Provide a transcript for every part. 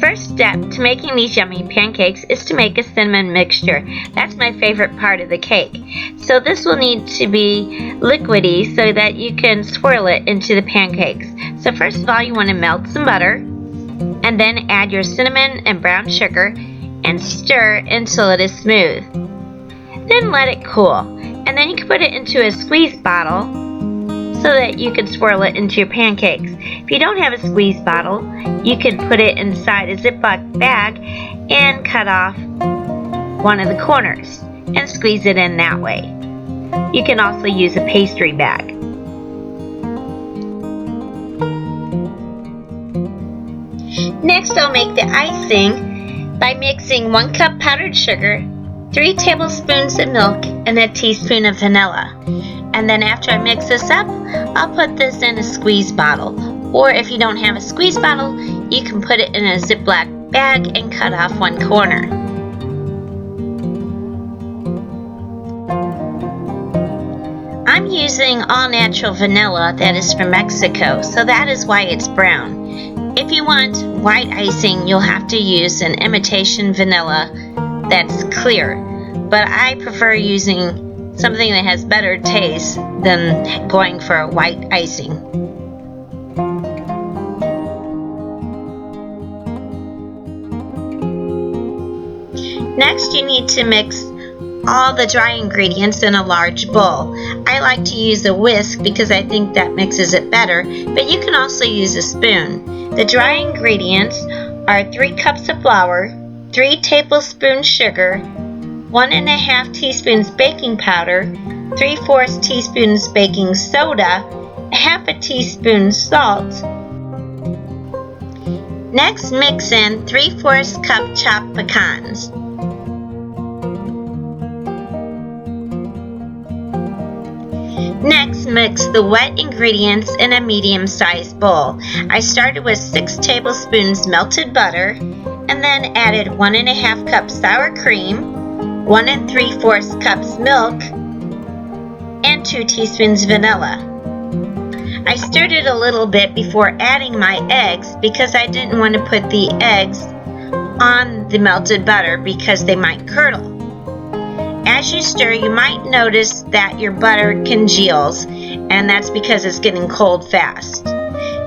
first step to making these yummy pancakes is to make a cinnamon mixture. That's my favorite part of the cake. So this will need to be liquidy so that you can swirl it into the pancakes. So first of all, you want to melt some butter and then add your cinnamon and brown sugar and stir until it is smooth. Then let it cool, and then you can put it into a squeeze bottle so that you can swirl it into your pancakes. If you don't have a squeeze bottle, you can put it inside a Ziploc bag and cut off one of the corners and squeeze it in that way. You can also use a pastry bag. Next, I'll make the icing by mixing 1 cup powdered sugar, 3 tablespoons of milk, and a teaspoon of vanilla. And then after I mix this up, I'll put this in a squeeze bottle. Or if you don't have a squeeze bottle, you can put it in a Ziploc bag and cut off one corner. I'm using all natural vanilla that is from Mexico, so that is why it's brown. If you want white icing, you'll have to use an imitation vanilla that's clear, but I prefer using something that has better taste than going for a white icing. Next, you need to mix all the dry ingredients in a large bowl. I like to use a whisk because I think that mixes it better, but you can also use a spoon. The dry ingredients are 3 cups of flour, 3 tablespoons sugar, 1½ teaspoons baking powder, 3/4 teaspoons baking soda, 1/2 teaspoon salt. Next, mix in 3/4 cup chopped pecans. Next, mix the wet ingredients in a medium-sized bowl. I started with 6 tablespoons melted butter and then added 1½ cup sour cream, 1 3/4 cups milk, and 2 teaspoons vanilla. I stirred it a little bit before adding my eggs because I didn't want to put the eggs on the melted butter because they might curdle. As you stir, you might notice that your butter congeals, and that's because it's getting cold fast.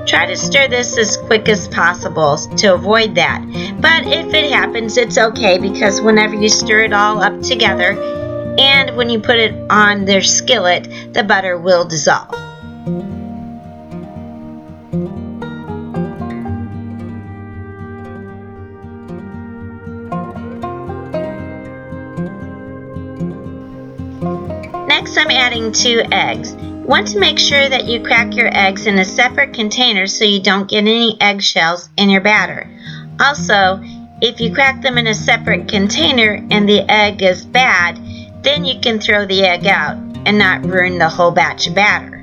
Try to stir this as quick as possible to avoid that. But if it happens, it's okay because whenever you stir it all up together and when you put it on their skillet, the butter will dissolve. Next, I'm adding 2 eggs. You want to make sure that you crack your eggs in a separate container so you don't get any eggshells in your batter. Also, if you crack them in a separate container and the egg is bad, then you can throw the egg out and not ruin the whole batch of batter.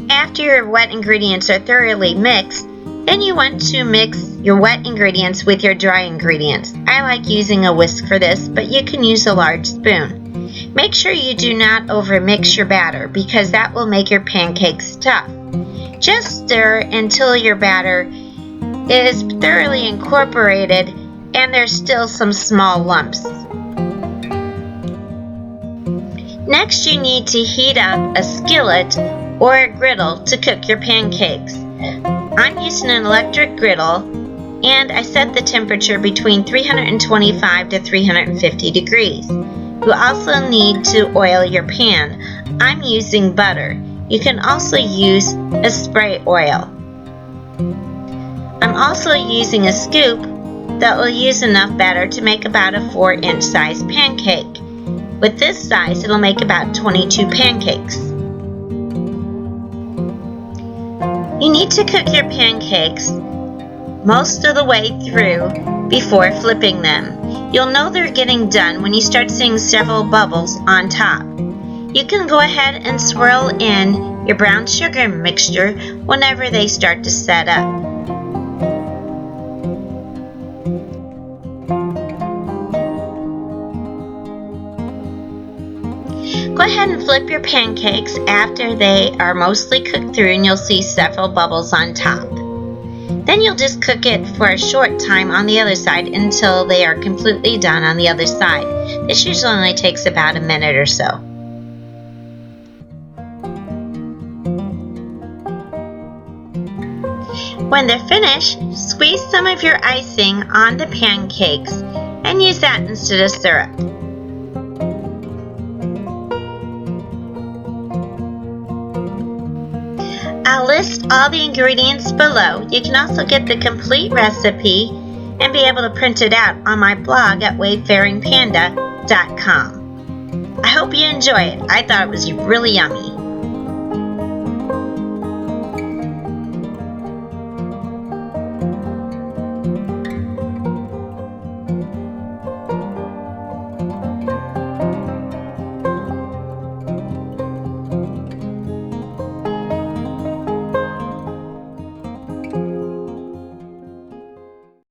After your wet ingredients are thoroughly mixed, then you want to mix your wet ingredients with your dry ingredients. I like using a whisk for this, but you can use a large spoon. Make sure you do not overmix your batter because that will make your pancakes tough. Just stir until your batter is thoroughly incorporated and there's still some small lumps. Next, you need to heat up a skillet or a griddle to cook your pancakes. I'm using an electric griddle and I set the temperature between 325 to 350 degrees. You also need to oil your pan. I'm using butter. You can also use a spray oil. I'm also using a scoop that will use enough batter to make about a 4-inch size pancake. With this size, it'll make about 22 pancakes. You need to cook your pancakes most of the way through before flipping them. You'll know they're getting done when you start seeing several bubbles on top. You can go ahead and swirl in your brown sugar mixture whenever they start to set up. Go ahead and flip your pancakes after they are mostly cooked through and you'll see several bubbles on top. Then you'll just cook it for a short time on the other side until they are completely done on the other side. This usually only takes about a minute or so. When they're finished, squeeze some of your icing on the pancakes and use that instead of syrup. I'll list all the ingredients below. You can also get the complete recipe and be able to print it out on my blog at wayfaringpanda.com. I hope you enjoy it. I thought it was really yummy.